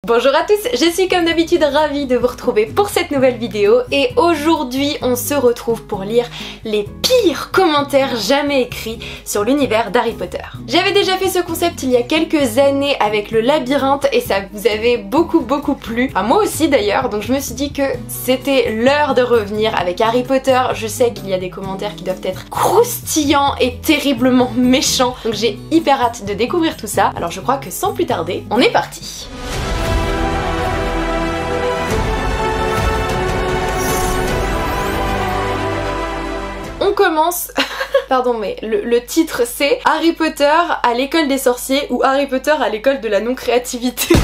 Bonjour à tous, je suis comme d'habitude ravie de vous retrouver pour cette nouvelle vidéo et aujourd'hui on se retrouve pour lire les pires commentaires jamais écrits sur l'univers d'Harry Potter. J'avais déjà fait ce concept il y a quelques années avec le labyrinthe et ça vous avait beaucoup plu, à moi aussi d'ailleurs, donc je me suis dit que c'était l'heure de revenir avec Harry Potter. Je sais qu'il y a des commentaires qui doivent être croustillants et terriblement méchants, donc j'ai hyper hâte de découvrir tout ça. Alors je crois que sans plus tarder, on est parti. On commence... Pardon mais le titre c'est Harry Potter à l'école des sorciers ou Harry Potter à l'école de la non-créativité.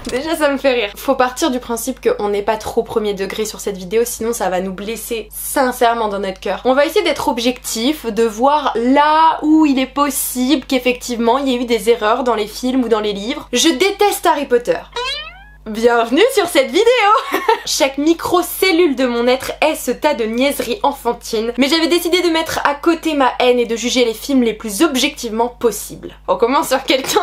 Déjà ça me fait rire. Faut partir du principe qu'on n'est pas trop premier degré sur cette vidéo, sinon ça va nous blesser sincèrement dans notre cœur. On va essayer d'être objectif, de voir là où il est possible qu'effectivement il y ait eu des erreurs dans les films ou dans les livres. Je déteste Harry Potter. Bienvenue sur cette vidéo. Chaque micro-cellule de mon être est ce tas de niaiseries enfantines, mais j'avais décidé de mettre à côté ma haine et de juger les films les plus objectivement possibles. On commence sur quelqu'un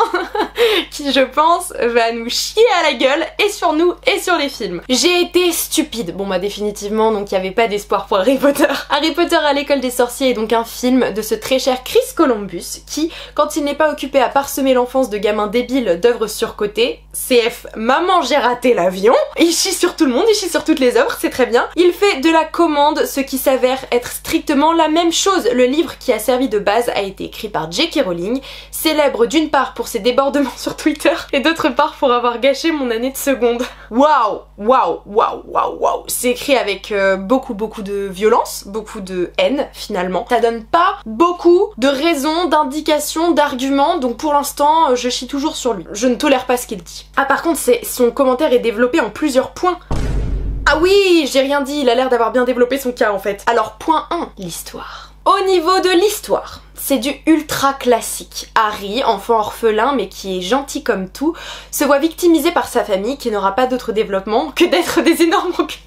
qui, je pense, va nous chier à la gueule, et sur nous et sur les films. J'ai été stupide. Bon bah définitivement, donc il n'y avait pas d'espoir pour Harry Potter. Harry Potter à l'école des sorciers est donc un film de ce très cher Chris Columbus qui, quand il n'est pas occupé à parsemer l'enfance de gamins débiles d'œuvres surcotées, CF maman j'ai raté l'avion, il chie sur tout le monde, il chie sur toutes les œuvres, c'est très bien. Il fait de la commande ce qui s'avère être strictement la même chose. Le livre qui a servi de base a été écrit par J.K. Rowling, célèbre d'une part pour ses débordements sur Twitter et d'autre part pour avoir gâché mon année de seconde. Waouh, waouh, waouh, waouh, waouh. C'est écrit avec beaucoup de violence, beaucoup de haine finalement. Ça donne pas beaucoup de raisons, d'indications, d'arguments, donc pour l'instant je chie toujours sur lui. Je ne tolère pas ce qu'il dit. Ah par contre son commentaire est développé en plusieurs points. Ah oui, j'ai rien dit, il a l'air d'avoir bien développé son cas en fait. Alors point 1, l'histoire. Au niveau de l'histoire, c'est du ultra classique. Harry, enfant orphelin mais qui est gentil comme tout, se voit victimisé par sa famille qui n'aura pas d'autre développement que d'être des énormes enculés.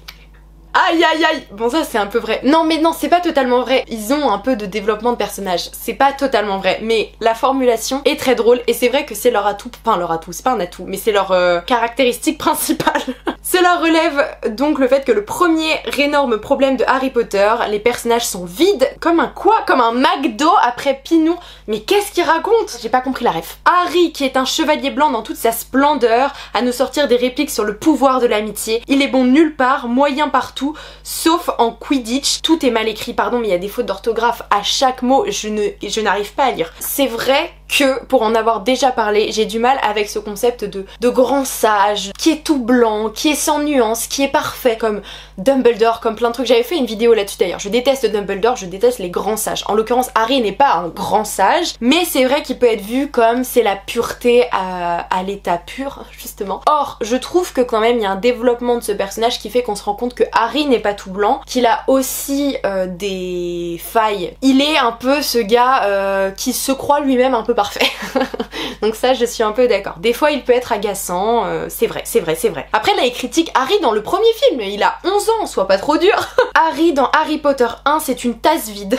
Aïe aïe aïe. Bon ça c'est un peu vrai. Non mais non, c'est pas totalement vrai. Ils ont un peu de développement de personnages. C'est pas totalement vrai. Mais la formulation est très drôle et c'est vrai que c'est leur atout. Enfin leur atout, c'est pas un atout, mais c'est leur caractéristique principale. Cela relève donc le fait que le premier énorme problème de Harry Potter, les personnages sont vides. Comme un quoi? Comme un McDo après Pinou. Mais qu'est-ce qu'il raconte? J'ai pas compris la ref. Harry qui est un chevalier blanc dans toute sa splendeur, à nous sortir des répliques sur le pouvoir de l'amitié. Il est bon nulle part, moyen partout. Sauf en Quidditch, tout est mal écrit, pardon mais il y a des fautes d'orthographe à chaque mot, je n'arrive pas à lire. C'est vrai que, pour en avoir déjà parlé, j'ai du mal avec ce concept de grand sage, qui est tout blanc, qui est sans nuance, qui est parfait, comme Dumbledore, comme plein de trucs. J'avais fait une vidéo là-dessus d'ailleurs, je déteste Dumbledore, je déteste les grands sages. En l'occurrence, Harry n'est pas un grand sage, mais c'est vrai qu'il peut être vu comme c'est la pureté à l'état pur, justement. Or, je trouve que quand même, il y a un développement de ce personnage qui fait qu'on se rend compte que Harry n'est pas tout blanc, qu'il a aussi des failles. Il est un peu ce gars qui se croit lui-même un peu parfait. Donc ça je suis un peu d'accord. Des fois il peut être agaçant, c'est vrai. Après là il critique Harry dans le premier film, il a 11 ans, sois pas trop dur. Harry dans Harry Potter 1 c'est une tasse vide.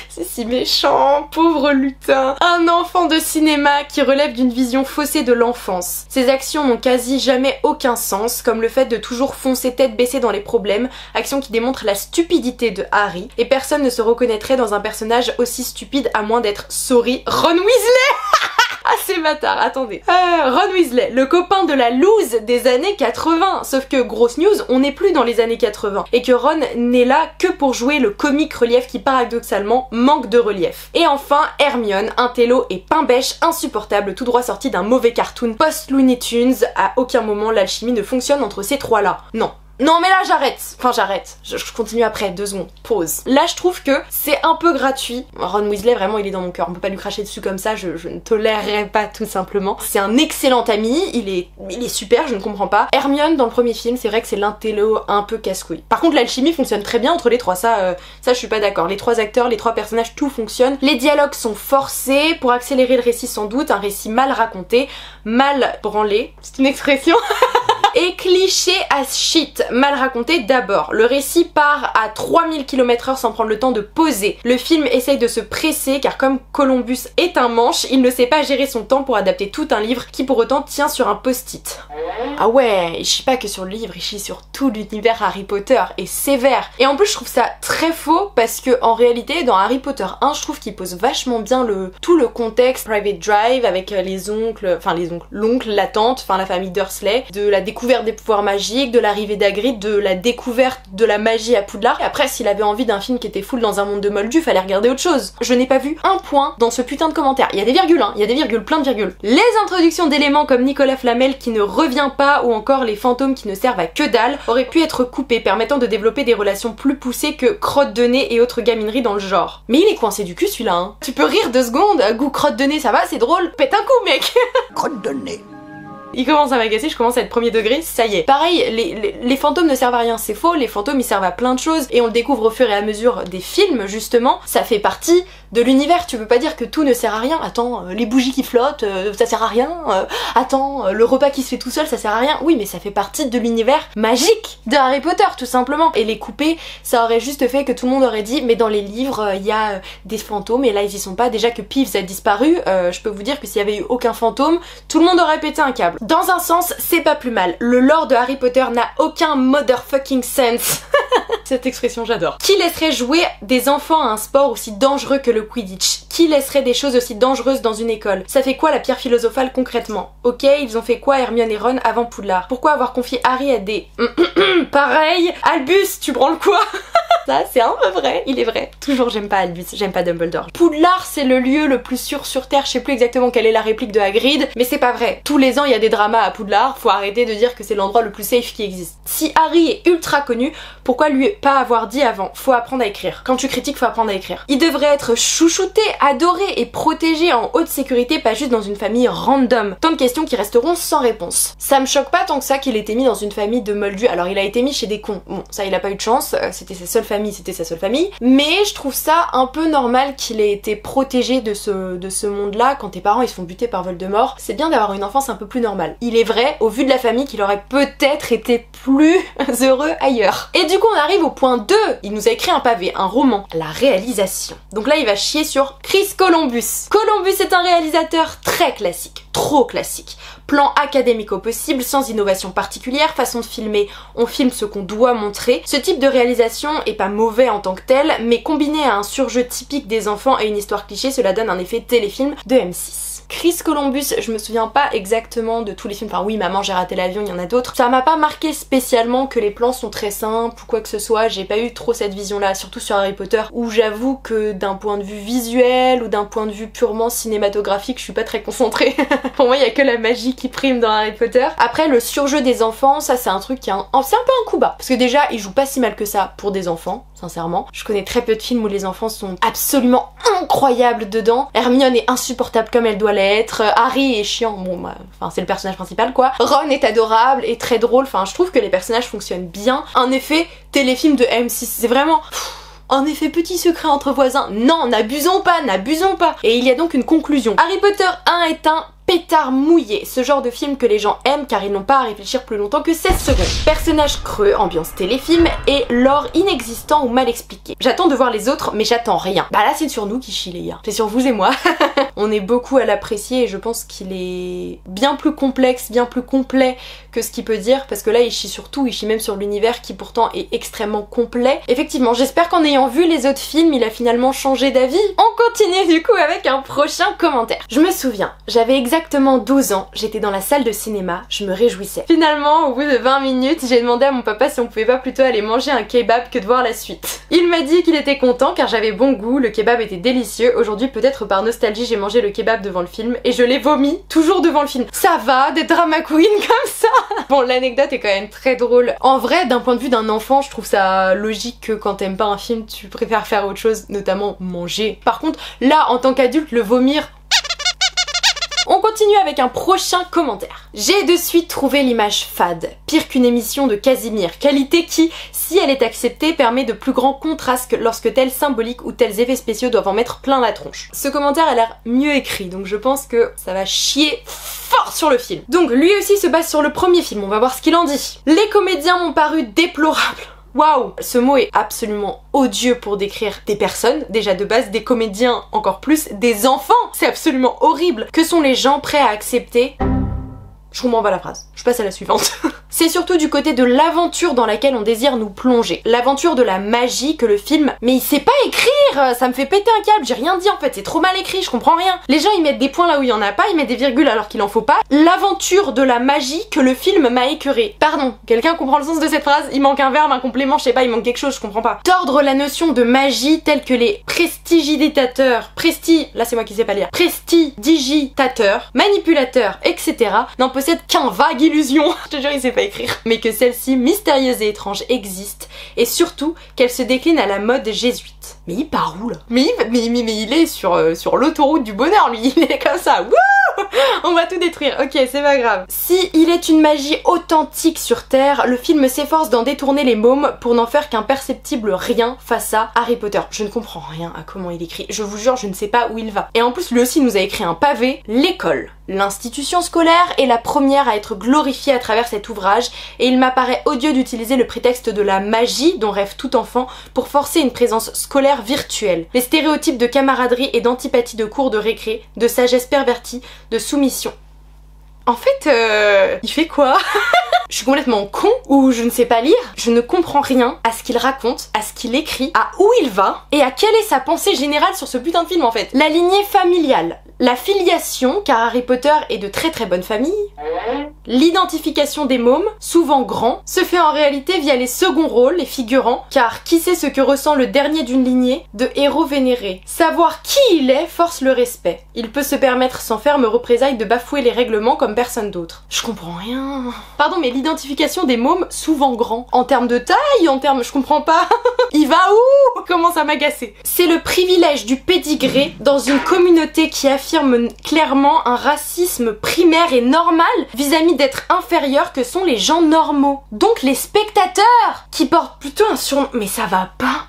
C'est si méchant, pauvre lutin. Un enfant de cinéma qui relève d'une vision faussée de l'enfance. Ses actions n'ont quasi jamais aucun sens, comme le fait de toujours foncer tête baissée dans les problèmes, action qui démontre la stupidité de Harry, et personne ne se reconnaîtrait dans un personnage aussi stupide à moins d'être, sorry, Ron Weasley. Ah c'est bâtard, attendez. Ron Weasley, le copain de la loose des années 80. Sauf que, grosse news, on n'est plus dans les années 80. Et que Ron n'est là que pour jouer le comique relief qui paradoxalement manque de relief. Et enfin, Hermione, un télo et pain bêche insupportable tout droit sorti d'un mauvais cartoon post-Looney Tunes. À aucun moment l'alchimie ne fonctionne entre ces trois-là. Non. Non mais là j'arrête, enfin j'arrête, je continue après, 2 secondes, pause. Là je trouve que c'est un peu gratuit. Ron Weasley vraiment il est dans mon cœur, on peut pas lui cracher dessus comme ça, je ne tolérerai pas tout simplement. C'est un excellent ami, il est super, je ne comprends pas. Hermione dans le premier film, c'est vrai que c'est l'intello un peu casse-couille. Par contre l'alchimie fonctionne très bien entre les trois, ça je suis pas d'accord. Les 3 acteurs, les 3 personnages, tout fonctionne. Les dialogues sont forcés pour accélérer le récit sans doute, un récit mal raconté, mal branlé, c'est une expression. est cliché as shit. Mal raconté d'abord. Le récit part à 3000 km/h sans prendre le temps de poser. Le film essaye de se presser car comme Columbus est un manche, il ne sait pas gérer son temps pour adapter tout un livre qui pour autant tient sur un post-it. Ah ouais, il chie pas que sur le livre, il chie sur tout l'univers Harry Potter et sévère. Et en plus je trouve ça très faux parce que en réalité dans Harry Potter 1 je trouve qu'il pose vachement bien tout le contexte Private Drive avec l'oncle, la tante, enfin la famille Dursley, de la découverte des pouvoirs magiques, de l'arrivée d'Hagrid, de la découverte de la magie à Poudlard. Et après s'il avait envie d'un film qui était full dans un monde de moldus, fallait regarder autre chose. Je n'ai pas vu un point dans ce putain de commentaire. Il y a des virgules, hein, il y a des virgules, plein de virgules. Les introductions d'éléments comme Nicolas Flamel qui ne revient pas ou encore les fantômes qui ne servent à que dalle auraient pu être coupés, permettant de développer des relations plus poussées que crotte de nez et autres gamineries dans le genre. Mais il est coincé du cul celui-là, hein. Tu peux rire 2 secondes, goût crotte de nez, ça va, c'est drôle, pète un coup mec. Crotte de nez. Il commence à m'agacer, je commence à être premier degré, ça y est. Pareil, les fantômes ne servent à rien, c'est faux, les fantômes ils servent à plein de choses et on le découvre au fur et à mesure des films justement, ça fait partie de l'univers, tu peux pas dire que tout ne sert à rien. Attends, les bougies qui flottent, ça sert à rien. Attends, le repas qui se fait tout seul, ça sert à rien. Oui, mais ça fait partie de l'univers magique de Harry Potter, tout simplement. Et les couper, ça aurait juste fait que tout le monde aurait dit, mais dans les livres, il y a des fantômes et là ils y sont pas. Déjà que Peeves a disparu, je peux vous dire que s'il y avait eu aucun fantôme, tout le monde aurait pété un câble. Dans un sens, c'est pas plus mal. Le lore de Harry Potter n'a aucun motherfucking sense. Cette expression j'adore. Qui laisserait jouer des enfants à un sport aussi dangereux que le Quidditch? Qui laisserait des choses aussi dangereuses dans une école? Ça fait quoi la pierre philosophale concrètement? Ok, ils ont fait quoi Hermione et Ron avant Poudlard? Pourquoi avoir confié Harry à des... Pareil, Albus, tu branles quoi? Ça c'est un peu vrai, il est vrai. Toujours j'aime pas Albus, j'aime pas Dumbledore. Poudlard c'est le lieu le plus sûr sur Terre, je sais plus exactement quelle est la réplique de Hagrid, mais c'est pas vrai. Tous les ans il y a des dramas à Poudlard, faut arrêter de dire que c'est l'endroit le plus safe qui existe. Si Harry est ultra connu, pourquoi lui pas avoir dit avant? Faut apprendre à écrire. Quand tu critiques, faut apprendre à écrire. Il devrait être chouchouté, adoré et protégé en haute sécurité, pas juste dans une famille random. Tant de questions qui resteront sans réponse. Ça me choque pas tant que ça qu'il ait été mis dans une famille de moldus. Alors il a été mis chez des cons. Bon, ça il a pas eu de chance, c'était sa seule famille, mais je trouve ça un peu normal qu'il ait été protégé de ce monde-là. Quand tes parents ils se font buter par Voldemort, c'est bien d'avoir une enfance un peu plus normale. Il est vrai, au vu de la famille, qu'il aurait peut-être été plus heureux ailleurs. Et du coup on arrive au point 2, il nous a écrit un pavé, un roman, la réalisation. Donc là il va chier sur Chris Columbus. Columbus est un réalisateur très classique, trop classique. Plan académique au possible, sans innovation particulière, façon de filmer, on filme ce qu'on doit montrer. Ce type de réalisation est pas mauvais en tant que tel, mais combiné à un surjeu typique des enfants et une histoire cliché, cela donne un effet téléfilm de M6. Chris Columbus, je me souviens pas exactement de tous les films, enfin oui, Maman j'ai raté l'avion, il y en a d'autres. Ça m'a pas marqué spécialement que les plans sont très simples ou quoi que ce soit, j'ai pas eu trop cette vision là, surtout sur Harry Potter, où j'avoue que d'un point de vue visuel ou d'un point de vue purement cinématographique, je suis pas très concentrée. Pour moi il y a que la magie qui prime dans Harry Potter. Après le surjeu des enfants, ça c'est un truc qui est c'est un peu un coup bas, parce que déjà ils jouent pas si mal que ça pour des enfants, sincèrement. Je connais très peu de films où les enfants sont absolument incroyables dedans. Hermione est insupportable comme elle doit l'être, Harry est chiant, bon bah, enfin c'est le personnage principal quoi. Ron est adorable et très drôle, enfin je trouve que les personnages fonctionnent bien. Un effet téléfilm de M6, c'est vraiment... En effet, petit secret entre voisins, non, n'abusons pas, n'abusons pas. Et il y a donc une conclusion. Harry Potter 1 est un pétard mouillé, ce genre de film que les gens aiment car ils n'ont pas à réfléchir plus longtemps que 16 secondes. Personnage creux, ambiance téléfilm et lore inexistant ou mal expliqué. J'attends de voir les autres mais j'attends rien. Bah là c'est sur nous qui chie les gars, c'est sur vous et moi. On est beaucoup à l'apprécier et je pense qu'il est bien plus complexe, bien plus complet que ce qu'il peut dire parce que là il chie sur tout, il chie même sur l'univers qui pourtant est extrêmement complet. Effectivement, j'espère qu'en ayant vu les autres films il a finalement changé d'avis. On continue du coup avec un prochain commentaire. Je me souviens, j'avais exactement 12 ans, j'étais dans la salle de cinéma, je me réjouissais. Finalement, au bout de 20 minutes, j'ai demandé à mon papa si on pouvait pas plutôt aller manger un kebab que de voir la suite. Il m'a dit qu'il était content car j'avais bon goût, le kebab était délicieux. Aujourd'hui, peut-être par nostalgie, j'ai mangé le kebab devant le film et je l'ai vomi toujours devant le film. Ça va, des drama queens comme ça. Bon, l'anecdote est quand même très drôle. En vrai, d'un point de vue d'un enfant, je trouve ça logique que quand t'aimes pas un film, tu préfères faire autre chose, notamment manger. Par contre, là, en tant qu'adulte, le vomir... On continue continue avec un prochain commentaire. J'ai de suite trouvé l'image fade, pire qu'une émission de Casimir, qualité qui, si elle est acceptée, permet de plus grands contrastes lorsque tels symboliques ou tels effets spéciaux doivent en mettre plein la tronche. Ce commentaire a l'air mieux écrit, donc je pense que ça va chier fort sur le film. Donc lui aussi se base sur le premier film, on va voir ce qu'il en dit. Les comédiens m'ont paru déplorables. Waouh! Ce mot est absolument odieux pour décrire des personnes, déjà de base, des comédiens encore plus, des enfants! C'est absolument horrible! Que sont les gens prêts à accepter? Je comprends pas la phrase. Je passe à la suivante. C'est surtout du côté de l'aventure dans laquelle on désire nous plonger. L'aventure de la magie que le film... Mais il sait pas écrire! Ça me fait péter un câble, j'ai rien dit en fait, c'est trop mal écrit, je comprends rien. Les gens ils mettent des points là où il y en a pas, ils mettent des virgules alors qu'il en faut pas. L'aventure de la magie que le film m'a écœuré. Pardon, quelqu'un comprend le sens de cette phrase? Il manque un verbe, un complément, je sais pas, il manque quelque chose, je comprends pas. Tordre la notion de magie telle que les prestidigitateurs, là c'est moi qui sais pas lire, prestidigitateurs, manipulateurs, etc. n'en possèdent qu'un vague illusion, je te jure il sait pas écrire, mais que celle-ci, mystérieuse et étrange, existe, et surtout qu'elle se décline à la mode jésuite. Mais il part où là? Mais il est sur l'autoroute du bonheur, lui, il est comme ça, wouh! On va tout détruire, ok, c'est pas grave. Si il est une magie authentique sur Terre, le film s'efforce d'en détourner les mômes pour n'en faire qu'un perceptible rien face à Harry Potter. Je ne comprends rien à comment il écrit, je vous jure, je ne sais pas où il va. Et en plus, lui aussi nous a écrit un pavé, l'école. L'institution scolaire est la première à être glorifiée à travers cet ouvrage et il m'apparaît odieux d'utiliser le prétexte de la magie dont rêve tout enfant pour forcer une présence scolaire virtuelle. Les stéréotypes de camaraderie et d'antipathie de cours de récré, de sagesse pervertie, de soumission. En fait, il fait quoi? Je suis complètement con ou je ne sais pas lire, je ne comprends rien à ce qu'il raconte, à ce qu'il écrit, à où il va et à quelle est sa pensée générale sur ce putain de film en fait. La lignée familiale, la filiation car Harry Potter est de très très bonne famille, l'identification des mômes, souvent grands, se fait en réalité via les seconds rôles, les figurants, car qui sait ce que ressent le dernier d'une lignée de héros vénérés. Savoir qui il est force le respect. Il peut se permettre sans ferme représailles de bafouer les règlements comme personne d'autre. Je comprends rien. Pardon mais l'identification des mômes souvent grands. En termes de taille, en termes... je comprends pas. Il va où? Commence à m'agacer. C'est le privilège du pédigré dans une communauté qui affirme clairement un racisme primaire et normal vis-à-vis d'être inférieur que sont les gens normaux. Donc les spectateurs qui portent plutôt un surnom... Mais ça va pas.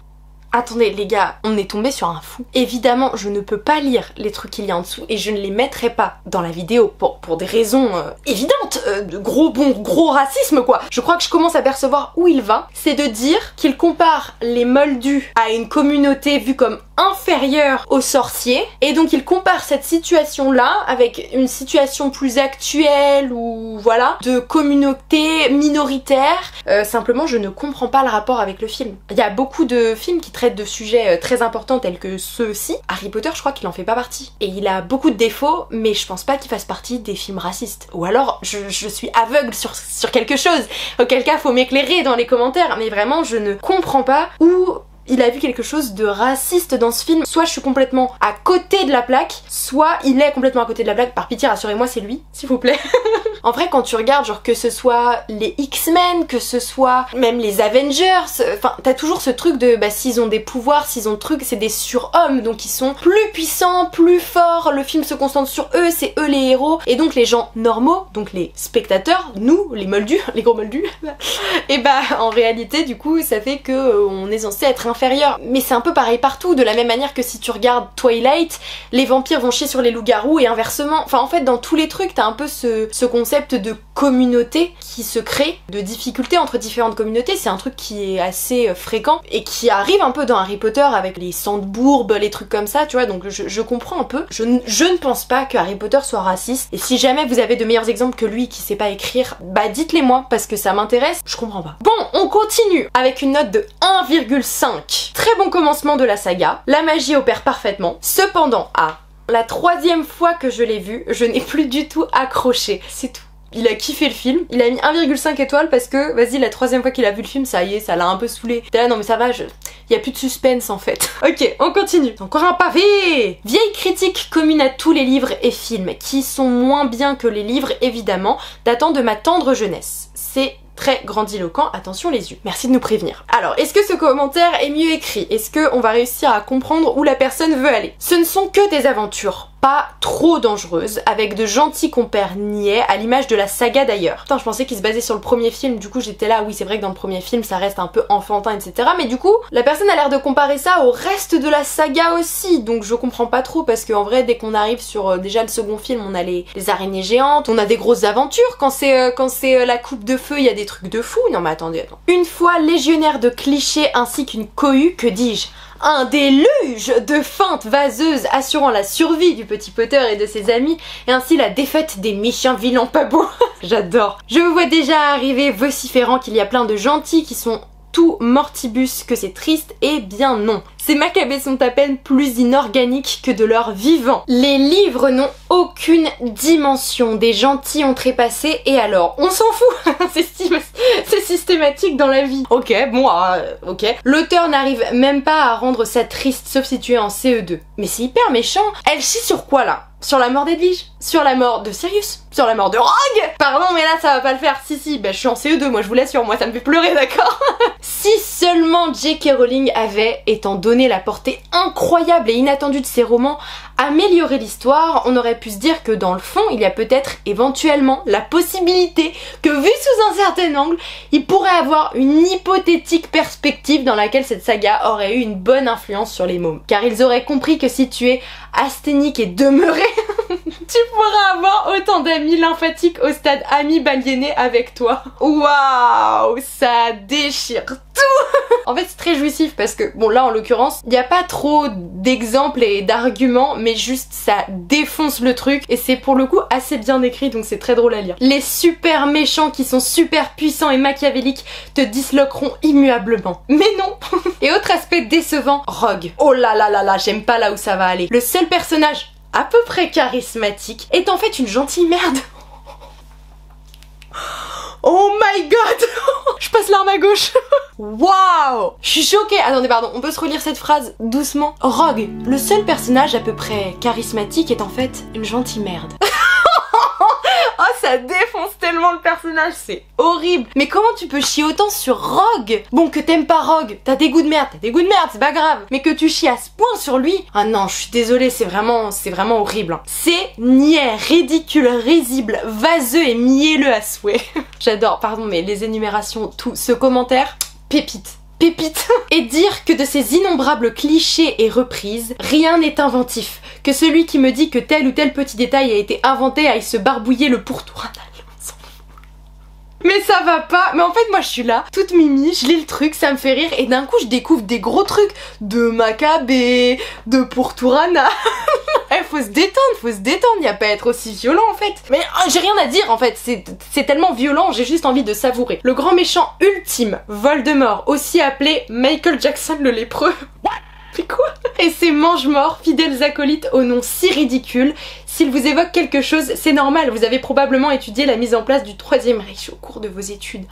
Attendez les gars, on est tombé sur un fou. Évidemment, je ne peux pas lire les trucs qu'il y a en dessous et je ne les mettrai pas dans la vidéo pour des raisons évidentes, de gros racisme quoi. Je crois que je commence à percevoir où il va, c'est de dire qu'il compare les moldus à une communauté vue comme inférieure aux sorciers et donc il compare cette situation là avec une situation plus actuelle ou voilà, de communauté minoritaire. Simplement je ne comprends pas le rapport avec le film. Il y a beaucoup de films qui traitent de sujets très importants tels que ceux-ci. Harry Potter je crois qu'il en fait pas partie. Et il a beaucoup de défauts mais je pense pas qu'il fasse partie des films racistes. Ou alors je suis aveugle sur quelque chose. Auquel cas faut m'éclairer dans les commentaires. Mais vraiment je ne comprends pas où il a vu quelque chose de raciste dans ce film. Soit je suis complètement à côté de la plaque, soit il est complètement à côté de la plaque. Par pitié, rassurez-moi, c'est lui, s'il vous plaît. En vrai, quand tu regardes, genre que ce soit les X-Men, que ce soit même les Avengers, enfin, t'as toujours ce truc de, bah, s'ils ont des pouvoirs, s'ils ont des trucs, c'est des surhommes, donc ils sont plus puissants, plus forts, le film se concentre sur eux, c'est eux les héros, et donc les gens normaux, donc les spectateurs, nous, les moldus, les gros moldus, et bah, en réalité, du coup, ça fait que on est censé être inférieur. Mais c'est un peu pareil partout, de la même manière que si tu regardes Twilight, les vampires vont chier sur les loups-garous et inversement. Enfin, en fait, dans tous les trucs, t'as un peu ce concept de communauté qui se crée, de difficultés entre différentes communautés. C'est un truc qui est assez fréquent et qui arrive un peu dans Harry Potter avec les Sandbourbes, les trucs comme ça, tu vois, donc je comprends un peu. Je ne pense pas que Harry Potter soit raciste, et si jamais vous avez de meilleurs exemples que lui qui sait pas écrire, bah dites-les moi, parce que ça m'intéresse, je comprends pas. Bon, on continue avec une note de 1,5. Très bon commencement de la saga, la magie opère parfaitement, cependant, la troisième fois que je l'ai vu, je n'ai plus du tout accroché, c'est tout. Il a kiffé le film, il a mis 1,5 étoiles parce que, vas-y, la troisième fois qu'il a vu le film, ça y est, ça l'a un peu saoulé. Là, non mais ça va, y a plus de suspense en fait. Ok, on continue. Encore un pavé! Vieille critique commune à tous les livres et films, qui sont moins bien que les livres, évidemment, datant de ma tendre jeunesse. C'est très grandiloquent, attention les yeux. Merci de nous prévenir. Alors, est-ce que ce commentaire est mieux écrit? Est-ce qu'on va réussir à comprendre où la personne veut aller? Ce ne sont que des aventures pas trop dangereuse, avec de gentils compères niais, à l'image de la saga d'ailleurs. Putain, je pensais qu'il se basait sur le premier film, du coup j'étais là, oui c'est vrai que dans le premier film ça reste un peu enfantin, etc. Mais du coup, la personne a l'air de comparer ça au reste de la saga aussi, donc je comprends pas trop, parce qu'en vrai, dès qu'on arrive sur déjà le second film, on a les araignées géantes, on a des grosses aventures, quand c'est la coupe de feu, il y a des trucs de fou. Non mais attendez. Une fois légionnaire de clichés ainsi qu'une cohue, que dis-je, un déluge de feintes vaseuses assurant la survie du petit Potter et de ses amis, et ainsi la défaite des méchants vilains pas beaux. J'adore. Je vous vois déjà arriver vociférant qu'il y a plein de gentils qui sont tout mortibus, que c'est triste. Eh bien non. Ces macabées sont à peine plus inorganiques que de leur vivant. Les livres n'ont aucune dimension. Des gentils ont trépassé et alors on s'en fout. C'est systématique dans la vie. Ok, bon, ok. L'auteur n'arrive même pas à rendre ça triste, sauf si tu es en CE2. Mais c'est hyper méchant. Elle chie sur quoi là? Sur la mort d'Edwige? Sur la mort de Sirius? Sur la mort de Rogue? Pardon, mais là ça va pas le faire. Si, bah je suis en CE2, moi je vous l'assure, moi ça me fait pleurer, d'accord? Si seulement J.K. Rowling avait, étant donné la portée incroyable et inattendue de ses romans, amélioré l'histoire, on aurait pu se dire que dans le fond, il y a peut-être éventuellement la possibilité que, vu sous un certain angle, il pourrait avoir une hypothétique perspective dans laquelle cette saga aurait eu une bonne influence sur les mômes. Car ils auraient compris que si tu es asthénique et demeuré, tu pourras avoir autant d'amis lymphatiques au stade amis baliénés avec toi. Waouh, ça déchire tout. En fait, c'est très jouissif parce que, bon là en l'occurrence, il n'y a pas trop d'exemples et d'arguments, mais juste ça défonce le truc et c'est pour le coup assez bien écrit, donc c'est très drôle à lire. Les super méchants qui sont super puissants et machiavéliques te disloqueront immuablement. Mais non. Et autre aspect décevant, Rogue. Oh là là là là, j'aime pas là où ça va aller. Le seul personnage à peu près charismatique est en fait une gentille merde. Oh my god. Je passe l'arme à gauche. Waouh. Je suis choquée. Attendez, pardon, on peut se relire cette phrase doucement? Rogue, le seul personnage à peu près charismatique est en fait une gentille merde. Oh, ça défonce tellement le personnage, c'est horrible. Mais comment tu peux chier autant sur Rogue? Bon, que t'aimes pas Rogue, t'as des goûts de merde, c'est pas grave. Mais que tu chies à ce point sur lui, ah non, je suis désolée, c'est vraiment horrible. Hein. C'est niais, ridicule, risible, vaseux et mielleux à souhait. J'adore, pardon, mais les énumérations, tout, ce commentaire, pépite. Et dire que de ces innombrables clichés et reprises, rien n'est inventif, que celui qui me dit que tel ou tel petit détail a été inventé aille se barbouiller le pourtour anal. Mais ça va pas. Mais en fait moi je suis là, toute mimi, je lis le truc, ça me fait rire et d'un coup je découvre des gros trucs de Maccabée, de pourtour anal. Faut se détendre, y a pas à être aussi violent en fait. Mais j'ai rien à dire en fait, c'est tellement violent, j'ai juste envie de savourer. Le grand méchant ultime, Voldemort, aussi appelé Michael Jackson le lépreux. What? C'est quoi? Et ses mange-morts, fidèles acolytes au nom si ridicule. S'il vous évoque quelque chose, c'est normal, vous avez probablement étudié la mise en place du Troisième Reich au cours de vos études.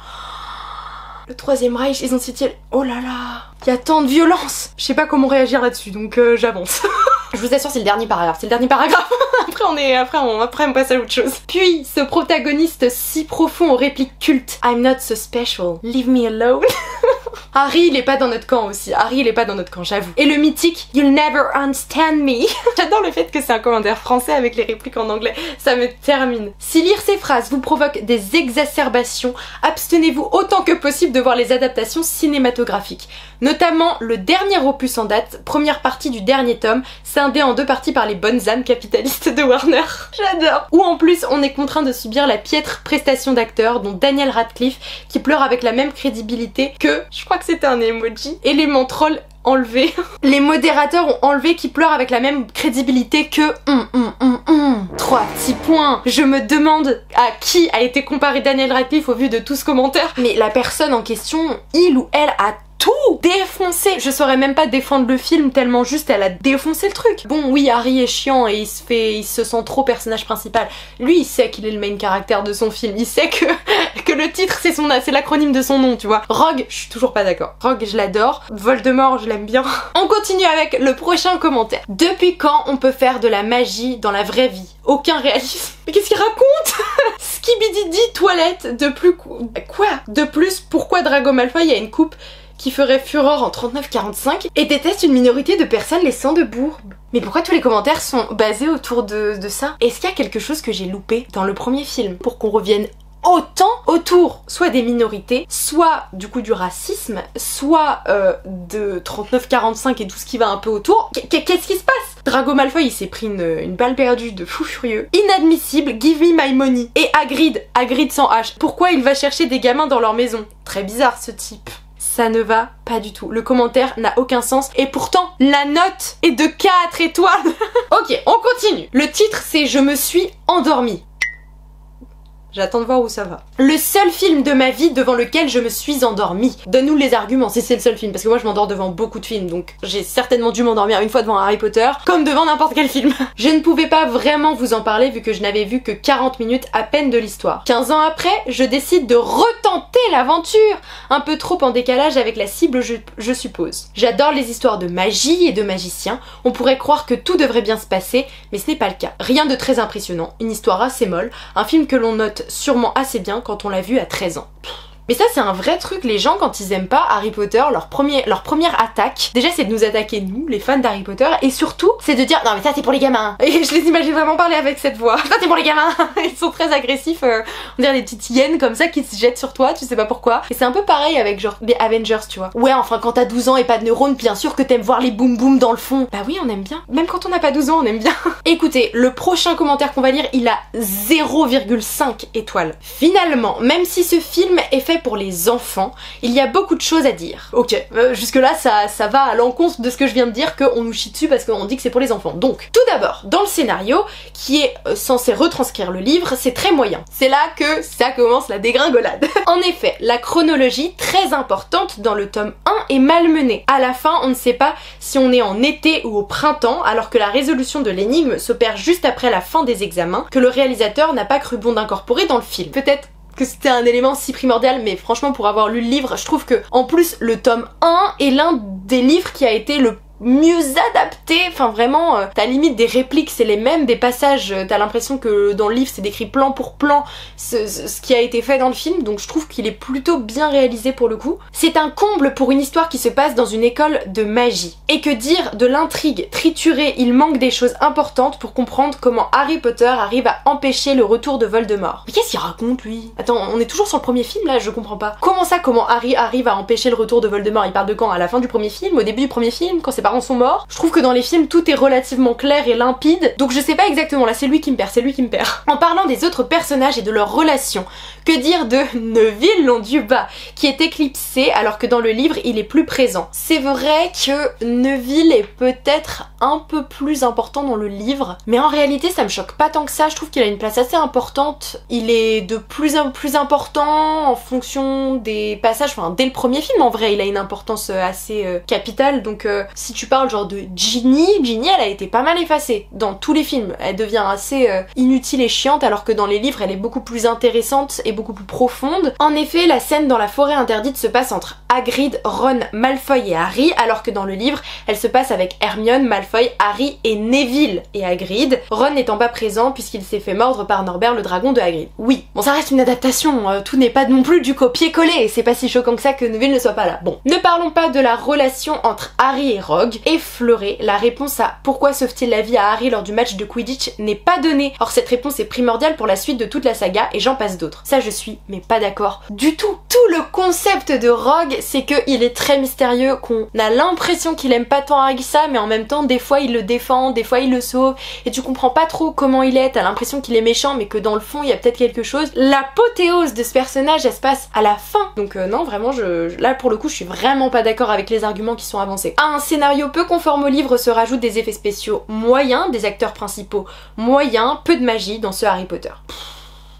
Le Troisième Reich, ils ont cité... Oh là là, il y a tant de violence. Je sais pas comment réagir là-dessus, donc j'avance. Je vous assure, c'est le dernier paragraphe. Après on passe à autre chose. Puis, ce protagoniste si profond aux répliques cultes. I'm not so special, leave me alone. Harry, il est pas dans notre camp aussi. J'avoue. Et le mythique You'll never understand me. J'adore le fait que c'est un commentaire français avec les répliques en anglais. Ça me termine. Si lire ces phrases vous provoque des exacerbations, abstenez-vous autant que possible de voir les adaptations cinématographiques. Notamment le dernier opus en date, première partie du dernier tome, scindé en 2 parties par les bonnes âmes capitalistes de Warner. J'adore. Où en plus on est contraint de subir la piètre prestation d'acteurs, dont Daniel Radcliffe, qui pleure avec la même crédibilité que, je crois que c'était un emoji, Élément Troll enlevé. Les modérateurs ont enlevé qui pleurent avec la même crédibilité que 3 petits points. Je me demande à qui a été comparé Daniel Radcliffe au vu de tout ce commentaire. Mais la personne en question, il ou elle a tout défoncé. Je saurais même pas défendre le film tellement juste elle a défoncé le truc. Bon oui, Harry est chiant et il se sent trop personnage principal. Lui il sait qu'il est le main caractère de son film. Il sait que le titre c'est l'acronyme de son nom, tu vois. Rogue, je suis toujours pas d'accord. Rogue, je l'adore. Voldemort, je l'aime bien. On continue avec le prochain commentaire. Depuis quand on peut faire de la magie dans la vraie vie? Aucun réalisme. Mais qu'est-ce qu'il raconte? Skibidi toilette de plus... Quoi? De plus, pourquoi Drago Malfoy a une coupe qui ferait fureur en 39-45 et déteste une minorité de personnes les sans de bourbe? Mais pourquoi tous les commentaires sont basés autour de ça? Est-ce qu'il y a quelque chose que j'ai loupé dans le premier film pour qu'on revienne autant autour soit des minorités, soit du coup du racisme, soit de 39-45 et tout ce qui va un peu autour? Qu'est-ce qui se passe? Drago Malfoy il s'est pris une balle perdue de fou furieux. Inadmissible, give me my money. Et Hagrid sans H. Pourquoi il va chercher des gamins dans leur maison? Très bizarre ce type. Ça ne va pas du tout. Le commentaire n'a aucun sens et pourtant la note est de 4 étoiles. Ok, on continue. Le titre c'est Je me suis endormie. J'attends de voir où ça va. Le seul film de ma vie devant lequel je me suis endormie. Donne-nous les arguments si c'est le seul film, parce que moi je m'endors devant beaucoup de films, donc j'ai certainement dû m'endormir une fois devant Harry Potter, comme devant n'importe quel film. Je ne pouvais pas vraiment vous en parler vu que je n'avais vu que 40 minutes à peine de l'histoire. 15 ans après, je décide de retenter l'aventure, un peu trop en décalage avec la cible je suppose. J'adore les histoires de magie et de magiciens, on pourrait croire que tout devrait bien se passer, mais ce n'est pas le cas. Rien de très impressionnant, une histoire assez molle, un film que l'on note sûrement assez bien quand on l'a vu à 13 ans. Mais ça c'est un vrai truc, les gens quand ils aiment pas Harry Potter, leur première attaque, déjà c'est de nous attaquer nous, les fans d'Harry Potter, et surtout c'est de dire non mais ça c'est pour les gamins. Et je les imagine vraiment parler avec cette voix. Ça c'est pour les gamins. Ils sont très agressifs, on dirait des petites hyènes comme ça qui se jettent sur toi, tu sais pas pourquoi. Et c'est un peu pareil avec genre des Avengers, tu vois. Ouais enfin quand t'as 12 ans et pas de neurones, bien sûr que t'aimes voir les boum boum dans le fond. Bah oui on aime bien, même quand on n'a pas 12 ans on aime bien. Écoutez, le prochain commentaire qu'on va lire il a 0,5 étoiles. Finalement, même si ce film est fait pour les enfants, il y a beaucoup de choses à dire. Ok, jusque là ça va à l'encontre de ce que je viens de dire, qu'on nous chie dessus parce qu'on dit que c'est pour les enfants. Donc, tout d'abord, dans le scénario, qui est censé retranscrire le livre, c'est très moyen. C'est là que ça commence la dégringolade. En effet, la chronologie très importante dans le tome 1 est malmenée. À la fin, on ne sait pas si on est en été ou au printemps, alors que la résolution de l'énigme s'opère juste après la fin des examens, que le réalisateur n'a pas cru bon d'incorporer dans le film. Peut-être que c'était un élément si primordial, mais franchement pour avoir lu le livre, je trouve que en plus le tome 1 est l'un des livres qui a été le mieux adapté, enfin vraiment, t'as limite des répliques, c'est les mêmes, des passages, t'as l'impression que dans le livre c'est décrit plan pour plan ce qui a été fait dans le film, donc je trouve qu'il est plutôt bien réalisé pour le coup. C'est un comble pour une histoire qui se passe dans une école de magie. Et que dire de l'intrigue triturée, il manque des choses importantes pour comprendre comment Harry Potter arrive à empêcher le retour de Voldemort. Mais qu'est-ce qu'il raconte lui? Attends, on est toujours sur le premier film là, je comprends pas. Comment ça, comment Harry arrive à empêcher le retour de Voldemort? Il parle de quand? À la fin du premier film? Au début du premier film? Quand ses parents sont morts? Je trouve que dans les films tout est relativement clair et limpide, donc je sais pas exactement, là c'est lui qui me perd, c'est lui qui me perd. En parlant des autres personnages et de leurs relations, que dire de Neville Londubat, qui est éclipsé alors que dans le livre il est plus présent. C'est vrai que Neville est peut-être un peu plus important dans le livre, mais en réalité ça me choque pas tant que ça, je trouve qu'il a une place assez importante, il est de plus en plus important en fonction des passages, enfin dès le premier film en vrai il a une importance assez capitale, donc si tu parles genre de Ginny elle a été pas mal effacée dans tous les films, elle devient assez inutile et chiante alors que dans les livres elle est beaucoup plus intéressante et beaucoup plus profonde. En effet la scène dans la forêt interdite se passe entre Hagrid, Ron, Malfoy et Harry, alors que dans le livre elle se passe avec Hermione, Malfoy, Harry et Neville et Hagrid, Ron n'étant pas présent puisqu'il s'est fait mordre par Norbert le dragon de Hagrid. Oui, bon ça reste une adaptation, tout n'est pas non plus du copier-coller, c'est pas si choquant que ça que Neville ne soit pas là. Bon, ne parlons pas de la relation entre Harry et Rogue. Effleuré, la réponse à pourquoi sauve-t-il la vie à Harry lors du match de Quidditch n'est pas donnée. Or cette réponse est primordiale pour la suite de toute la saga et j'en passe d'autres. Ça je suis mais pas d'accord du tout. Tout le concept de Rogue c'est qu'il est très mystérieux, qu'on a l'impression qu'il aime pas tant Harry que ça, mais en même temps des fois il le défend, des fois il le sauve et tu comprends pas trop comment il est, t'as l'impression qu'il est méchant mais que dans le fond il y a peut-être quelque chose. L'apothéose de ce personnage elle se passe à la fin, donc non vraiment là pour le coup je suis vraiment pas d'accord avec les arguments qui sont avancés. À un scénario peu conforme au livre se rajoutent des effets spéciaux moyens, des acteurs principaux moyens, peu de magie dans ce Harry Potter.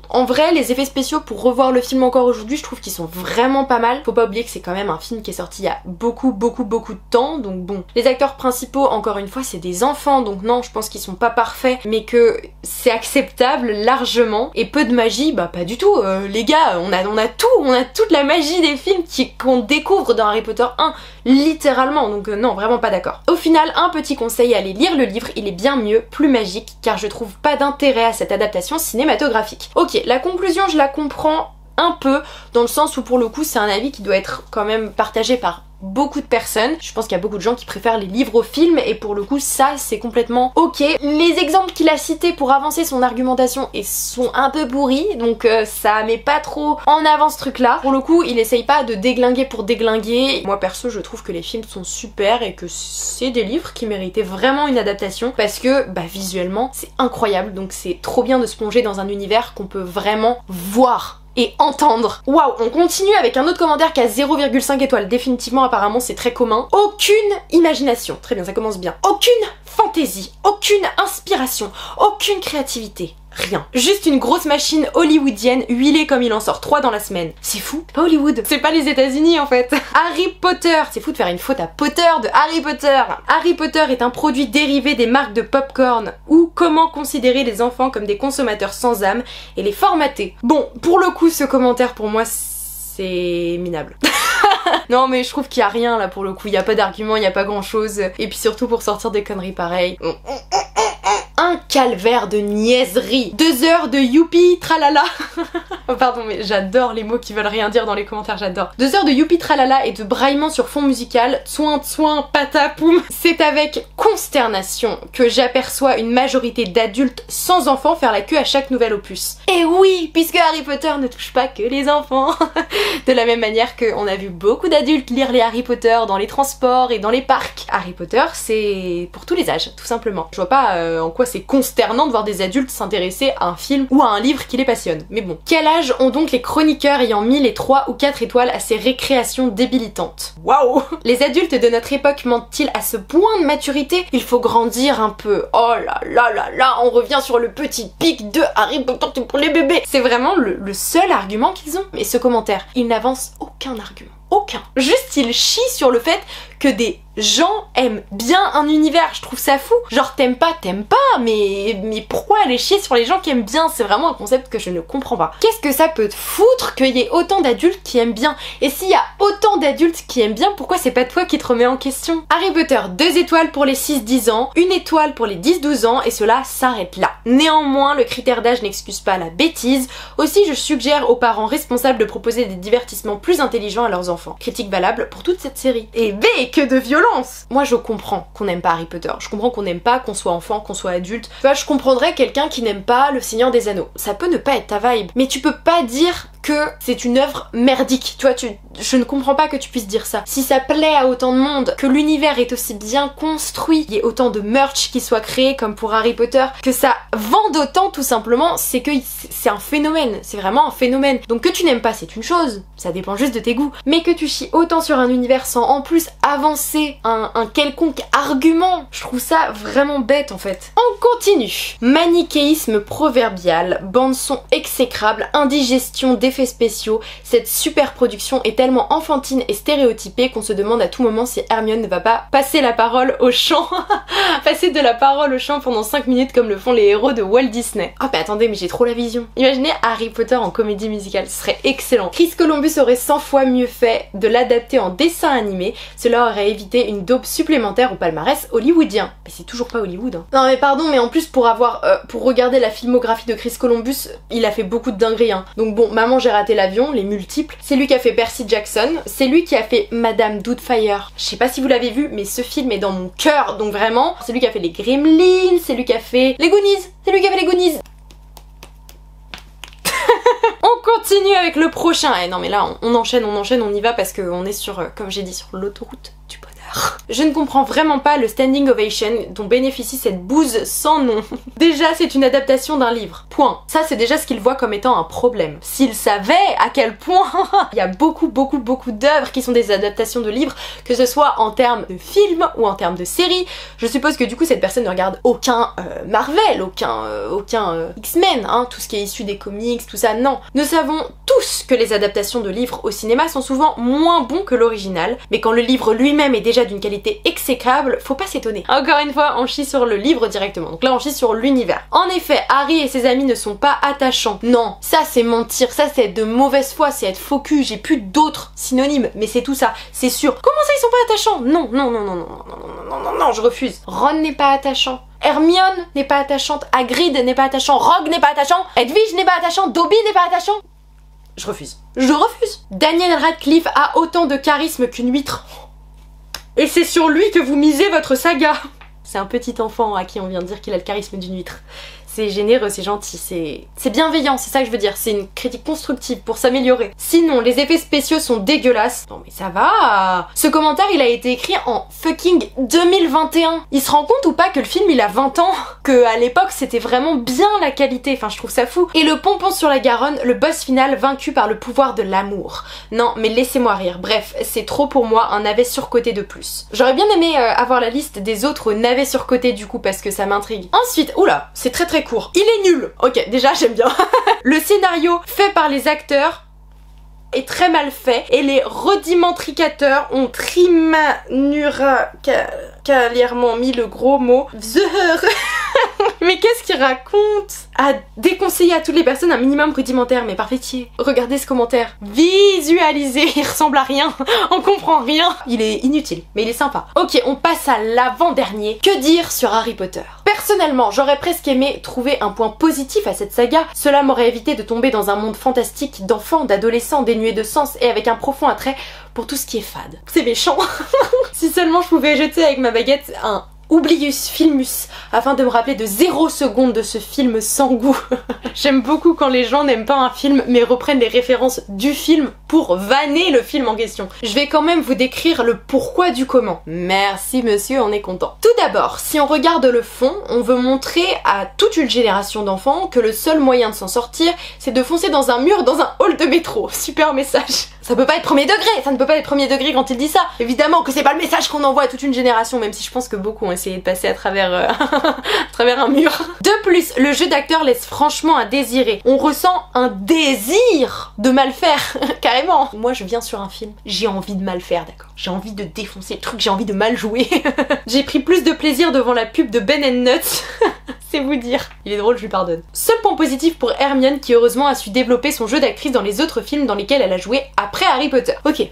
En vrai, les effets spéciaux pour revoir le film encore aujourd'hui, je trouve qu'ils sont vraiment pas mal. Faut pas oublier que c'est quand même un film qui est sorti il y a beaucoup de temps, donc bon. Les acteurs principaux, encore une fois, c'est des enfants, donc non, je pense qu'ils sont pas parfaits, mais que c'est acceptable largement. Et peu de magie, bah pas du tout. Les gars, on a tout, on a toute la magie des films qu'on découvre dans Harry Potter 1, littéralement, donc non, vraiment pas d'accord. Au final, un petit conseil, allez lire le livre, il est bien mieux, plus magique, car je trouve pas d'intérêt à cette adaptation cinématographique. Ok, la conclusion je la comprends un peu, dans le sens où pour le coup c'est un avis qui doit être quand même partagé par beaucoup de personnes. Je pense qu'il y a beaucoup de gens qui préfèrent les livres aux films et pour le coup ça c'est complètement ok. Les exemples qu'il a cités pour avancer son argumentation sont un peu pourris, donc ça met pas trop en avant ce truc là. Pour le coup il essaye pas de déglinguer pour déglinguer. Moi perso je trouve que les films sont super et que c'est des livres qui méritaient vraiment une adaptation parce que bah visuellement c'est incroyable, donc c'est trop bien de se plonger dans un univers qu'on peut vraiment voir et entendre. Waouh, on continue avec un autre commentaire qui a 0,5 étoiles. Définitivement, apparemment, c'est très commun. Aucune imagination. Très bien, ça commence bien. Aucune fantaisie, aucune inspiration, aucune créativité. Rien. Juste une grosse machine hollywoodienne huilée comme il en sort 3 dans la semaine. C'est fou. Pas Hollywood. C'est pas les États-Unis en fait. Harry Potter. C'est fou de faire une faute à Potter de Harry Potter. Harry Potter est un produit dérivé des marques de popcorn. Ou comment considérer les enfants comme des consommateurs sans âme et les formater. Bon, pour le coup, ce commentaire pour moi c'est minable. Non mais je trouve qu'il y a rien là pour le coup, il y a pas d'argument, il y a pas grand chose. Et puis surtout pour sortir des conneries pareilles. Un calvaire de niaiserie. 2 heures de youpi tralala. Oh, pardon mais j'adore les mots qui veulent rien dire dans les commentaires, j'adore. 2 heures de youpi tralala et de braillement sur fond musical, soin patapoum. C'est avec consternation que j'aperçois une majorité d'adultes sans enfants faire la queue à chaque nouvel opus. Et oui, puisque Harry Potter ne touche pas que les enfants. De la même manière qu'on a vu beaucoup d'adultes lire les Harry Potter dans les transports et dans les parcs. Harry Potter c'est pour tous les âges, tout simplement. Je vois pas en quoi c'est consternant de voir des adultes s'intéresser à un film ou à un livre qui les passionne. Mais bon. Quel âge ont donc les chroniqueurs ayant mis les 3 ou 4 étoiles à ces récréations débilitantes? Waouh! Les adultes de notre époque mentent-ils à ce point de maturité? Il faut grandir un peu. Oh là là là là, on revient sur le petit pic de Harry Potter pour les bébés. C'est vraiment le seul argument qu'ils ont. Et ce commentaire, il n'avance aucun argument. Aucun. Juste il chie sur le fait que des gens aiment bien un univers, je trouve ça fou. Genre t'aimes pas, mais pourquoi aller chier sur les gens qui aiment bien? C'est vraiment un concept que je ne comprends pas. Qu'est-ce que ça peut te foutre qu'il y ait autant d'adultes qui aiment bien? Et s'il y a autant d'adultes qui aiment bien, pourquoi c'est pas toi qui te remets en question? Harry Potter, 2 étoiles pour les 6-10 ans, 1 étoile pour les 10-12 ans et cela s'arrête là. Néanmoins, le critère d'âge n'excuse pas la bêtise. Aussi, je suggère aux parents responsables de proposer des divertissements plus intelligents à leurs enfants. Critique valable pour toute cette série. Et B, que de violence! Moi je comprends qu'on n'aime pas Harry Potter, je comprends qu'on n'aime pas qu'on soit enfant, qu'on soit adulte. Tu vois, je comprendrais quelqu'un qui n'aime pas Le Seigneur des Anneaux. Ça peut ne pas être ta vibe, mais tu peux pas dire que c'est une œuvre merdique. Tu vois, je ne comprends pas que tu puisses dire ça. Si ça plaît à autant de monde, que l'univers est aussi bien construit, il y ait autant de merch qui soit créé comme pour Harry Potter, que ça vende autant tout simplement, c'est que c'est un phénomène. C'est vraiment un phénomène. Donc que tu n'aimes pas, c'est une chose. Ça dépend juste de tes goûts. Mais que tu chies autant sur un univers sans en plus avancer un quelconque argument, je trouve ça vraiment bête en fait. On continue. Manichéisme proverbial, bande-son exécrable, indigestion d'effets spéciaux. Cette super production est tellement enfantine et stéréotypée qu'on se demande à tout moment si Hermione ne va pas passer la parole au chant. Passer de la parole au chant pendant 5 minutes comme le font les héros de Walt Disney. Ah mais attendez, mais j'ai trop la vision. Imaginez Harry Potter en comédie musicale, ce serait excellent. Chris Columbus aurait 100 fois mieux fait de l'adapter en dessin animé, cela aurait évité une daube supplémentaire au palmarès hollywoodien. Mais c'est toujours pas Hollywood hein. Non mais pardon, mais en plus pour regarder la filmographie de Chris Columbus, il a fait beaucoup de dingueries hein. Donc bon, Maman j'ai raté l'avion, les multiples, c'est lui qui a fait Percy Jackson, c'est lui qui a fait Madame Doubtfire. Je sais pas si vous l'avez vu, mais ce film est dans mon cœur, donc vraiment, c'est lui qui a fait les Gremlins, c'est lui qui a fait les Goonies, c'est lui qui a fait les Goonies. On continue avec le prochain. Eh non mais là on enchaîne, on y va parce qu'on est sur, comme j'ai dit, sur l'autoroute du bonheur. Je ne comprends vraiment pas le standing ovation dont bénéficie cette bouse sans nom. Déjà c'est une adaptation d'un livre. Point. Ça c'est déjà ce qu'il voit comme étant un problème. S'il savait à quel point il y a beaucoup d'œuvres qui sont des adaptations de livres, que ce soit en termes de films ou en termes de séries, je suppose que du coup cette personne ne regarde aucun Marvel, aucun X-Men, hein, tout ce qui est issu des comics, tout ça, non. Nous savons tous que les adaptations de livres au cinéma sont souvent moins bons que l'original, mais quand le livre lui-même est déjà d'une qualité exécrable, faut pas s'étonner. Encore une fois, on chie sur le livre directement, donc là on chie sur l'univers. En effet, Harry et ses amis ne sont pas attachants. Non, ça c'est mentir, ça c'est être de mauvaise foi, c'est être faux cul, j'ai plus d'autres synonymes, mais c'est tout ça, c'est sûr. Comment ça ils sont pas attachants? Non, je refuse. Ron n'est pas attachant. Hermione n'est pas attachante, Hagrid n'est pas attachant, Rogue n'est pas attachant, Hedwig n'est pas attachant, Dobby n'est pas attachant. Je refuse. Je refuse. Daniel Radcliffe a autant de charisme qu'une huître. Et c'est sur lui que vous misez votre saga. C'est un petit enfant à qui on vient de dire qu'il a le charisme d'une huître. C'est généreux, c'est gentil, c'est bienveillant, c'est ça que je veux dire. C'est une critique constructive pour s'améliorer. Sinon, les effets spéciaux sont dégueulasses. Non mais ça va. Ce commentaire, il a été écrit en fucking 2021. Il se rend compte ou pas que le film, il a 20 ans? Que à l'époque, c'était vraiment bien la qualité. Enfin, je trouve ça fou. Et le pompon sur la Garonne, le boss final vaincu par le pouvoir de l'amour. Non, mais laissez-moi rire. Bref, c'est trop pour moi, un navet surcoté de plus. J'aurais bien aimé avoir la liste des autres navets surcotés du coup, parce que ça m'intrigue. Ensuite, oula, c'est très court. Il est nul. Ok, déjà j'aime bien. Le scénario fait par les acteurs est très mal fait et les redimentricateurs ont trimanuracalièrement mis le gros mot mais qu'est-ce qu'il raconte? À déconseiller à toutes les personnes un minimum rudimentaire, mais par pitié, regardez ce commentaire. Visualisez, il ressemble à rien, on comprend rien. Il est inutile, mais il est sympa. Ok, on passe à l'avant-dernier. Que dire sur Harry Potter? Personnellement, j'aurais presque aimé trouver un point positif à cette saga. Cela m'aurait évité de tomber dans un monde fantastique d'enfants, d'adolescents dénués de sens et avec un profond attrait pour tout ce qui est fade. C'est méchant. Si seulement je pouvais jeter avec ma baguette un Oublius Filmus afin de me rappeler de 0 seconde de ce film sans goût. J'aime beaucoup quand les gens n'aiment pas un film mais reprennent les références du film pour vanner le film en question. Je vais quand même vous décrire le pourquoi du comment. Merci monsieur, on est content. Tout d'abord, si on regarde le fond, on veut montrer à toute une génération d'enfants que le seul moyen de s'en sortir, c'est de foncer dans un mur dans un hall de métro. Super message. Ça peut pas être premier degré, ça ne peut pas être premier degré quand il dit ça. Évidemment que c'est pas le message qu'on envoie à toute une génération, même si je pense que beaucoup ont essayé de passer à travers, à travers un mur. De plus, le jeu d'acteur laisse franchement à désirer. On ressent un désir de mal faire, carrément. Moi je viens sur un film, j'ai envie de mal faire, d'accord. J'ai envie de défoncer le truc, j'ai envie de mal jouer. J'ai pris plus de plaisir devant la pub de Ben & Nuts. C'est vous dire. Il est drôle, je lui pardonne. Seul point positif pour Hermione qui heureusement a su développer son jeu d'actrice dans les autres films dans lesquels elle a joué après Harry Potter. Ok,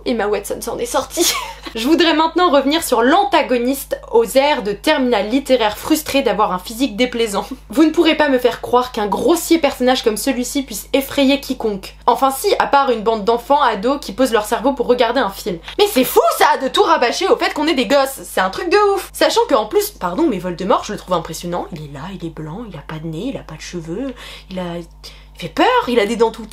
Emma Watson s'en est sortie. Je voudrais maintenant revenir sur l'antagoniste aux airs de terminal littéraire frustré d'avoir un physique déplaisant. Vous ne pourrez pas me faire croire qu'un grossier personnage comme celui-ci puisse effrayer quiconque. Enfin si, à part une bande d'enfants ados qui posent leur cerveau pour regarder un film. Mais c'est fou ça, de tout rabâcher au fait qu'on est des gosses. C'est un truc de ouf. Sachant qu'en plus, pardon, mais Voldemort, je le trouve impressionnant. Il est là, il est blanc, il a pas de nez, il a pas de cheveux, il fait peur, il a des dents tout...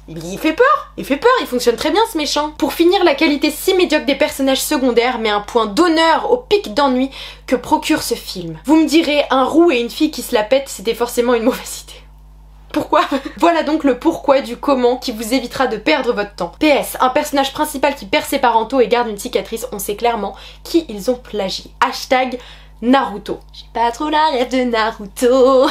Il fait peur, il fonctionne très bien ce méchant. Pour finir, la qualité si médiocre des personnages secondaires met un point d'honneur au pic d'ennui que procure ce film. Vous me direz, un roux et une fille qui se la pètent, c'était forcément une mauvaise idée. Pourquoi? Voilà donc le pourquoi du comment qui vous évitera de perdre votre temps. PS, un personnage principal qui perd ses parentaux et garde une cicatrice, on sait clairement qui ils ont plagié. Hashtag Naruto. J'ai pas trop la rêve de Naruto.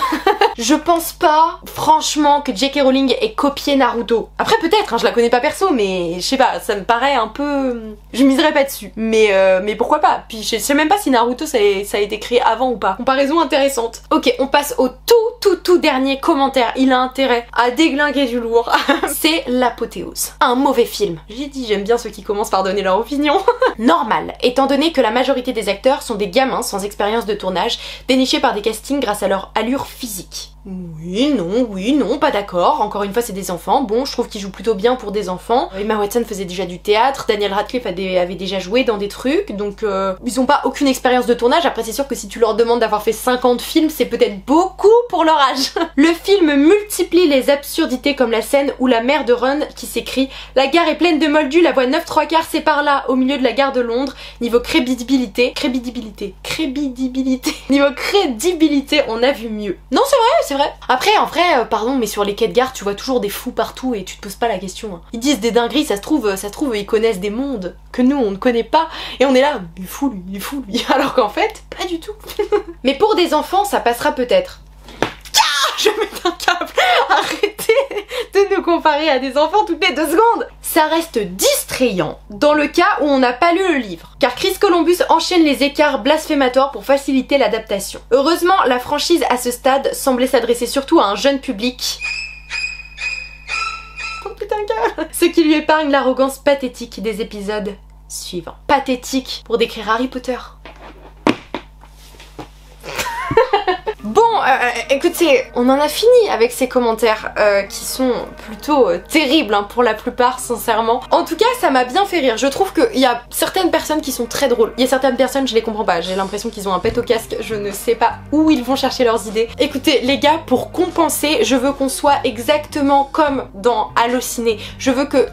Je pense pas, franchement, que J.K. Rowling ait copié Naruto. Après peut-être, hein, je la connais pas perso, mais je sais pas, ça me paraît un peu... Je miserais pas dessus. Mais pourquoi pas? Puis je sais même pas si Naruto ça a été créé avant ou pas. Comparaison intéressante. Ok, on passe au tout dernier commentaire. Il a intérêt à déglinguer du lourd. C'est l'apothéose. Un mauvais film. J'ai dit, j'aime bien ceux qui commencent par donner leur opinion. Normal, étant donné que la majorité des acteurs sont des gamins sans expérience de tournage, dénichés par des castings grâce à leur allure physique. Oui, non, pas d'accord. Encore une fois, c'est des enfants. Bon, je trouve qu'ils jouent plutôt bien pour des enfants. Emma Watson faisait déjà du théâtre, Daniel Radcliffe avait déjà joué dans des trucs, donc ils ont pas aucune expérience de tournage. Après, c'est sûr que si tu leur demandes d'avoir fait 50 films, c'est peut-être beaucoup pour leur âge. Le film multiplie les absurdités comme la scène où la mère de Ron qui s'écrie « La gare est pleine de moldus, la voie 9/3 c'est par là, au milieu de la gare de Londres. Niveau crédibilité, niveau crédibilité, on a vu mieux. » Non, c'est vrai. Après, en vrai, pardon, mais sur les quais de gare, tu vois toujours des fous partout et tu te poses pas la question. Hein. Ils disent des dingueries, ça se trouve, ils connaissent des mondes que nous, on ne connaît pas. Et on est là, il est fou lui. Alors qu'en fait, pas du tout. Mais pour des enfants, ça passera peut-être. Je mets un câble. Arrêtez de nous comparer à des enfants toutes les 2 secondes. Ça reste distrayant dans le cas où on n'a pas lu le livre, car Chris Columbus enchaîne les écarts blasphématoires pour faciliter l'adaptation. Heureusement, la franchise à ce stade semblait s'adresser surtout à un jeune public. Oh putain gueule. Ce qui lui épargne l'arrogance pathétique des épisodes suivants. Pathétique pour décrire Harry Potter. Bon, écoutez, on en a fini avec ces commentaires qui sont plutôt terribles hein, pour la plupart, sincèrement. En tout cas, ça m'a bien fait rire. Je trouve qu'il y a certaines personnes qui sont très drôles. Il y a certaines personnes, je les comprends pas. J'ai l'impression qu'ils ont un pet au casque. Je ne sais pas où ils vont chercher leurs idées. Écoutez, les gars, pour compenser, je veux qu'on soit exactement comme dans Allociné. Je veux que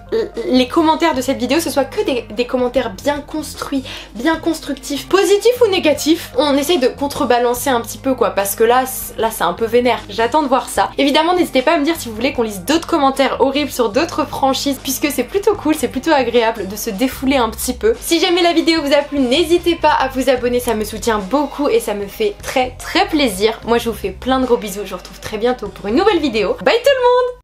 les commentaires de cette vidéo, ce soit que des commentaires bien construits, bien constructifs, positifs ou négatifs. On essaye de contrebalancer un petit peu quoi, parce que là c'est un peu vénère. J'attends de voir ça. Évidemment, n'hésitez pas à me dire si vous voulez qu'on lise d'autres commentaires horribles sur d'autres franchises, puisque c'est plutôt cool, c'est plutôt agréable de se défouler un petit peu. Si jamais la vidéo vous a plu, n'hésitez pas à vous abonner, ça me soutient beaucoup et ça me fait très plaisir. Moi je vous fais plein de gros bisous, je vous retrouve très bientôt pour une nouvelle vidéo. Bye tout le monde!